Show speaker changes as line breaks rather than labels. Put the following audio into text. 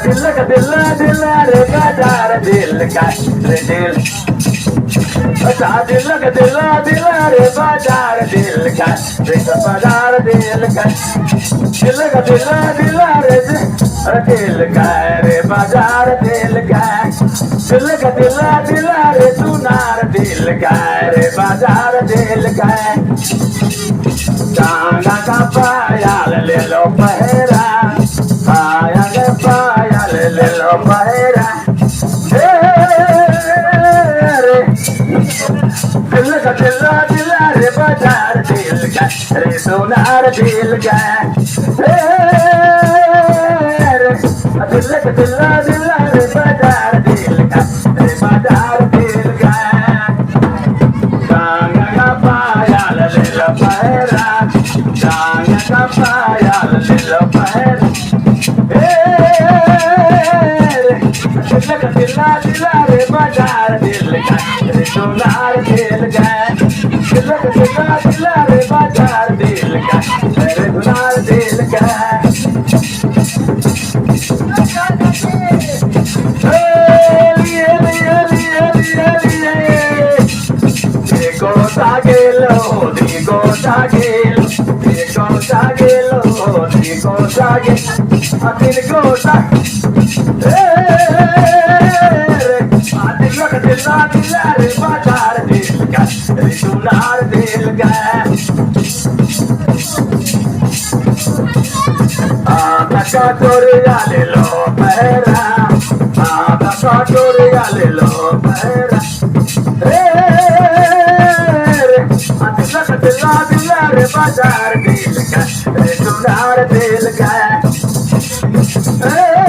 दिल दिल रे बाजार दिल का रे दिल अच्छा दिल दिल रे बाजार दिल का रे बाजार दिल का दिल दिल रे दिल का रे बाजार दिल का दिल रे सुनार दिल का रे बाजार दिल का गाना का पायल ले लो पहरा पायल पायल ले लो पहरा दिल रे बाजार दिल का रे सोनार दिल का दिल रे बाजार दिल का रे बाजार दिल का गाना का पायल ले लो पहरा गाना का पायल ले लो पहरा दिल रे बाजार दिल का रे सोनार दिल का दिल रे बाजार दिल का रे सोनार दिल का Digo sagelo, digo sagelo, digo sagelo, digo sagelo, digo रे बाजार दिल का रे सुनार दिल का कटोरिया ले लो पहरा कटोरिया ले लो पहरा दिल रे बाजार दिल का रे सुनार दिल का